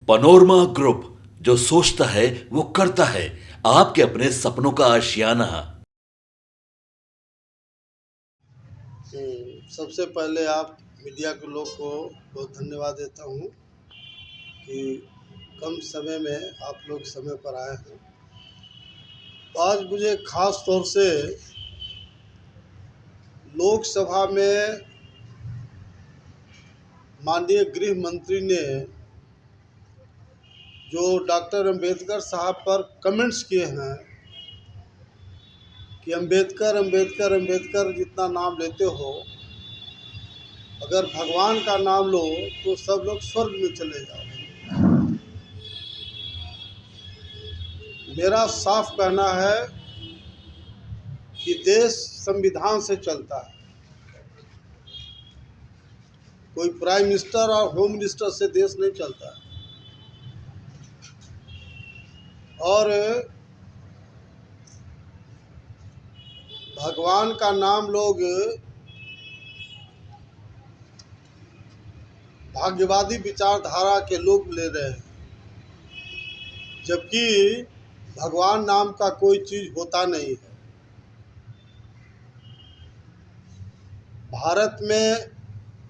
Panorama group, जो सोचता है वो करता है। आपके अपने सपनों का आशियाना। सबसे पहले आप मीडिया के लोग को बहुत धन्यवाद देता हूँ कि कम समय में आप लोग समय पर आए हैं। तो आज मुझे ख़ास तौर से लोकसभा में माननीय गृह मंत्री ने जो डॉक्टर अंबेडकर साहब पर कमेंट्स किए हैं कि अंबेडकर अंबेडकर अंबेडकर जितना नाम लेते हो, अगर भगवान का नाम लो तो सब लोग स्वर्ग में चले जाओ। मेरा साफ कहना है कि देश संविधान से चलता है। कोई प्राइम मिनिस्टर और होम मिनिस्टर से देश नहीं चलता है। और भगवान का नाम लोग भाग्यवादी विचारधारा के लोग ले रहे हैं, जबकि भगवान नाम का कोई चीज़ होता नहीं है। भारत में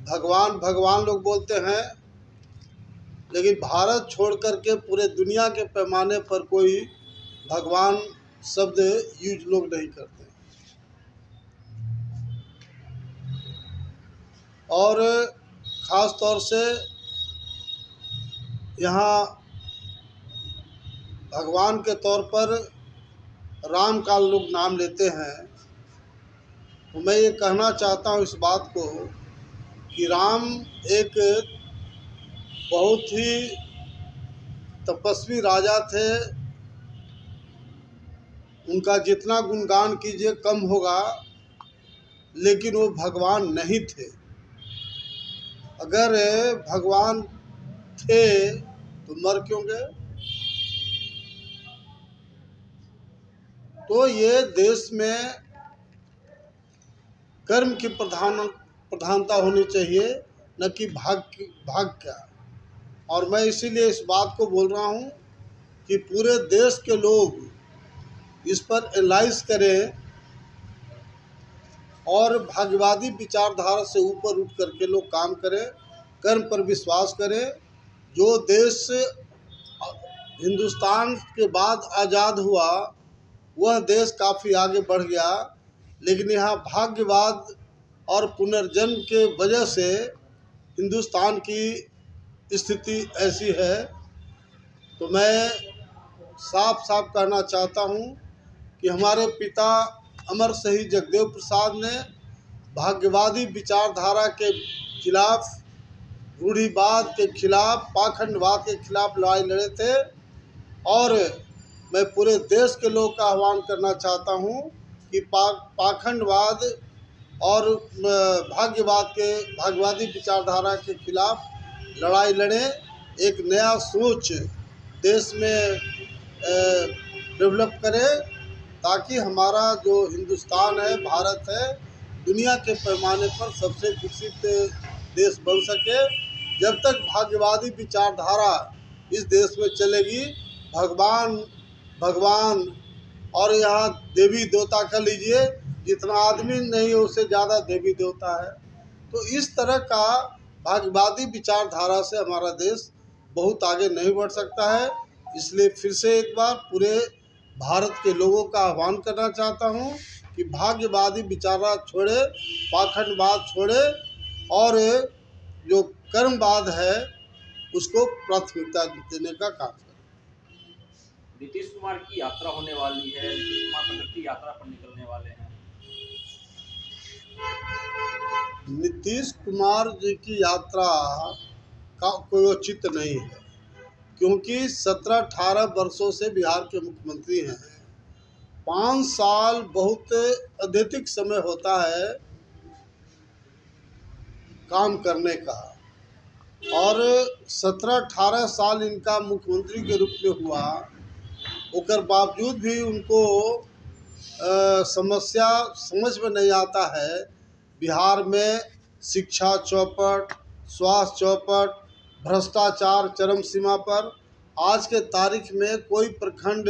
भगवान भगवान लोग बोलते हैं, लेकिन भारत छोड़ कर के पूरे दुनिया के पैमाने पर कोई भगवान शब्द यूज लोग नहीं करते। और ख़ास तौर से यहाँ भगवान के तौर पर राम का लोग नाम लेते हैं। तो मैं ये कहना चाहता हूँ इस बात को कि राम एक बहुत ही तपस्वी राजा थे। उनका जितना गुणगान कीजिए कम होगा, लेकिन वो भगवान नहीं थे। अगर भगवान थे तो मर क्यों गए? तो ये देश में कर्म की प्रधानता होनी चाहिए, न कि भाग का। और मैं इसीलिए इस बात को बोल रहा हूँ कि पूरे देश के लोग इस पर एनालाइज करें और भाग्यवादी विचारधारा से ऊपर उठ करके लोग काम करें, कर्म पर विश्वास करें। जो देश हिंदुस्तान के बाद आज़ाद हुआ, वह देश काफ़ी आगे बढ़ गया, लेकिन यहाँ भाग्यवाद और पुनर्जन्म के वजह से हिंदुस्तान की स्थिति ऐसी है। तो मैं साफ साफ कहना चाहता हूँ कि हमारे पिता अमर शहीद जगदेव प्रसाद ने भाग्यवादी विचारधारा के खिलाफ, रूढ़िवाद के खिलाफ, पाखंडवाद के खिलाफ लड़ाई लड़े थे। और मैं पूरे देश के लोग का आह्वान करना चाहता हूँ कि पाखंडवाद और भाग्यवादी विचारधारा के खिलाफ लड़ाई लड़ें। एक नया सोच देश में डेवलप करें, ताकि हमारा जो हिंदुस्तान है, भारत है, दुनिया के पैमाने पर सबसे विकसित देश बन सके। जब तक भाग्यवादी विचारधारा इस देश में चलेगी, भगवान और यहाँ देवी देवता का लीजिए, जितना आदमी नहीं है उससे ज़्यादा देवी देवता है। तो इस तरह का भाग्यवादी विचारधारा से हमारा देश बहुत आगे नहीं बढ़ सकता है। इसलिए फिर से एक बार पूरे भारत के लोगों का आह्वान करना चाहता हूँ कि भाग्यवादी विचारधारा छोड़े, पाखंडवाद छोड़े, और जो कर्मवाद है उसको प्राथमिकता देने का काम करें। नीतीश कुमार की यात्रा होने वाली है। नीतीश कुमार प्रगति की यात्रा पर निकलने वाले हैं। नीतीश कुमार जी की यात्रा का कोई औचित्य नहीं है, क्योंकि 17-18 वर्षों से बिहार के मुख्यमंत्री हैं। 5 साल बहुत अत्यधिक समय होता है काम करने का, और 17-18 साल इनका मुख्यमंत्री के रूप में हुआ। उसके बावजूद भी उनको समस्या समझ में नहीं आता है। बिहार में शिक्षा चौपट, स्वास्थ्य चौपट, भ्रष्टाचार चरम सीमा पर। आज के तारीख में कोई प्रखंड,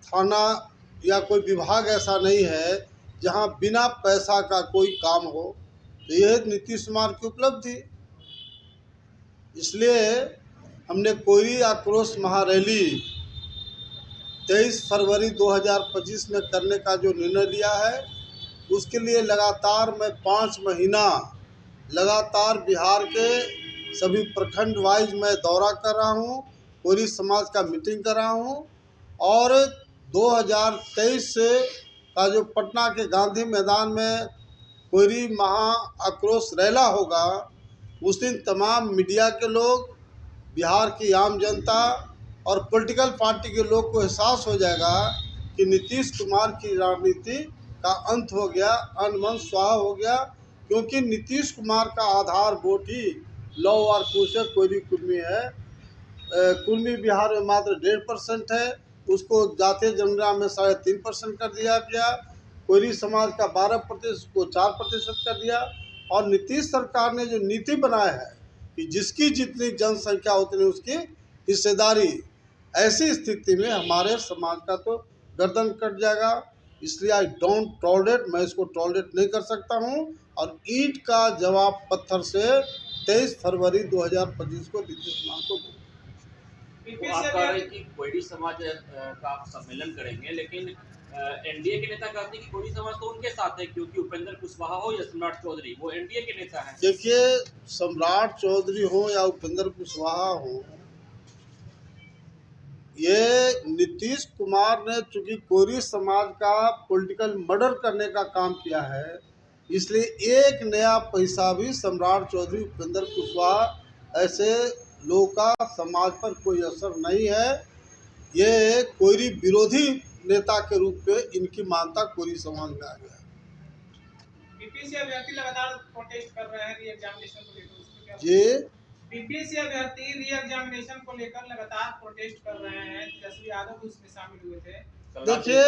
थाना या कोई विभाग ऐसा नहीं है जहां बिना पैसा का कोई काम हो। तो यह नीतीश कुमार की उपलब्धि। इसलिए हमने कोयरी आक्रोश महारैली 23 फरवरी 2025 में करने का जो निर्णय लिया है, उसके लिए लगातार मैं 5 महीना लगातार बिहार के सभी प्रखंड वाइज मैं दौरा कर रहा हूँ, कोयरी समाज का मीटिंग कर रहा हूँ। और 2023 से का जो पटना के गांधी मैदान में कोयरी महा आक्रोश रैला होगा, उस दिन तमाम मीडिया के लोग, बिहार की आम जनता और पॉलिटिकल पार्टी के लोग को एहसास हो जाएगा कि नीतीश कुमार की राजनीति का अंत हो गया, अनमन स्वाहा हो गया। क्योंकि नीतीश कुमार का आधार वोट ही लौ और कुश कोयरी कुर्मी है। कुर्मी बिहार में मात्र 1.5% है, उसको जातीय जनगणना में 3.5% कर दिया गया। कोयरी समाज का 12% को 4% कर दिया। और नीतीश सरकार ने जो नीति बनाया है कि जिसकी जितनी जनसंख्या उतनी उसकी हिस्सेदारी, ऐसी स्थिति में हमारे समाज का तो गर्दन कट जाएगा। इसलिए आई डोंट टॉलरेट, मैं इसको टॉलरेट नहीं कर सकता हूं। और ईंट का जवाब पत्थर से 23 फरवरी 2025 को नीतीश कुमार को वो आप कह रहे हैं कि कोयरी समाज का आप सम्मेलन करेंगे, लेकिन एनडीए के नेता कहते हैं कि कोयरी समाज तो उनके साथ है, क्योंकि उपेंद्र कुशवाहा हो या सम्राट चौधरी, वो एनडीए के नेता हैं। देखिए, सम्राट चौधरी हो या उपेंद्र कुशवाहा हो, ये नीतीश कुमार ने चूंकि कोयरी समाज का पॉलिटिकल मर्डर करने का काम किया है, इसलिए एक नया पैसा भी सम्राट चौधरी, उपेंद्र कुशवाहा ऐसे लोगों का समाज पर कोई असर नहीं है। ये कोयरी विरोधी नेता के रूप में इनकी मान्यता कोयरी समाज में आ गया। बीपीएससी अभ्यर्थी लगातार प्रोटेस्ट कर रहे हैं री एग्जामिनेशन को लेकर। जी, बीपीएससी अभ्यर्थी री एग्जामिनेशन को लेकर लगातार प्रोटेस्ट कर रहे हैं। तेजस्वी यादव भी उसमें शामिल हुए थे। देखिए,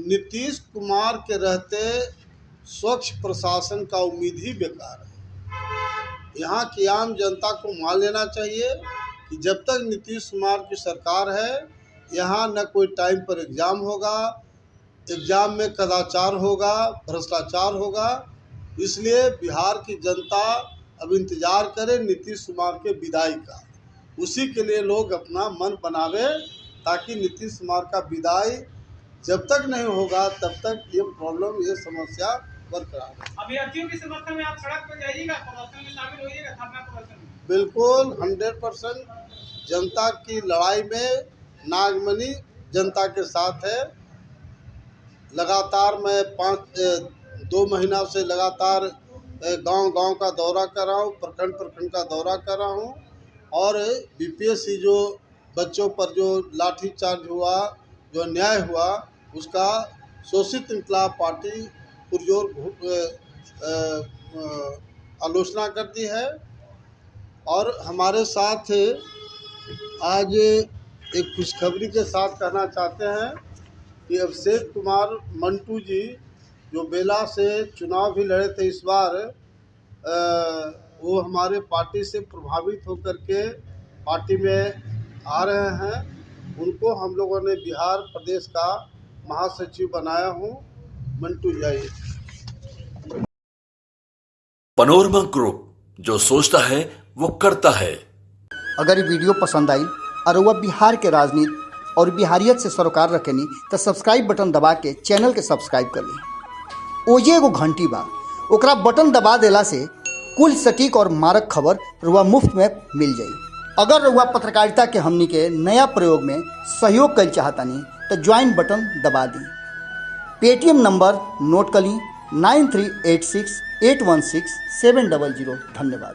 नीतीश कुमार के रहते स्वच्छ प्रशासन का उम्मीद ही बेकार है। यहाँ की आम जनता को मान लेना चाहिए कि जब तक नीतीश कुमार की सरकार है, यहाँ न कोई टाइम पर एग्ज़ाम होगा, एग्ज़ाम में कदाचार होगा, भ्रष्टाचार होगा। इसलिए बिहार की जनता अब इंतज़ार करे नीतीश कुमार के विदाई का। उसी के लिए लोग अपना मन बनावे, ताकि नीतीश कुमार का विदाई जब तक नहीं होगा तब तक ये प्रॉब्लम, ये समस्या बरकरार है। अभ्यर्थियों के समर्थन में आप सड़क पर जाइएगा, प्रदर्शन में शामिल होइएगा, धरना प्रदर्शन में? बिल्कुल 100% जनता की लड़ाई में नागमणि जनता के साथ है। लगातार मैं 2 महीना से लगातार गांव-गांव का दौरा कर रहा हूँ, प्रखंड का दौरा कर रहा हूँ। और बीपीएससी जो बच्चों पर जो लाठीचार्ज हुआ, जो अन्याय हुआ, उसका शोषित इंकलाब पार्टी पुरजोर आलोचना करती है। और हमारे साथ आज एक खुशखबरी के साथ कहना चाहते हैं कि अभिषेक कुमार मंटू जी, जो बेला से चुनाव भी लड़े थे इस बार, वो हमारे पार्टी से प्रभावित होकर के पार्टी में आ रहे हैं। उनको हम लोगों ने बिहार प्रदेश का महासचिव बनाया हूँ। मंटू जाइए। पनोरमा ग्रुप, जो सोचता है वो करता है। अगर ये वीडियो पसंद आई और वह बिहार के राजनीति और बिहारियत से सरोकार रखेनी तो सब्सक्राइब बटन दबा के चैनल के सब्सक्राइब कर ली। ओजे एगो घंटी बा, ओकरा बटन दबा देला से कुल सटीक और मारक खबर रुआ मुफ्त में मिल जाई। अगर रुआ पत्रकारिता के हमनी के नया प्रयोग में सहयोग कर चाहतानी तो ज्वाइन बटन दबा दी। पेटीएम नंबर नोट कर ली 9386816700। धन्यवाद।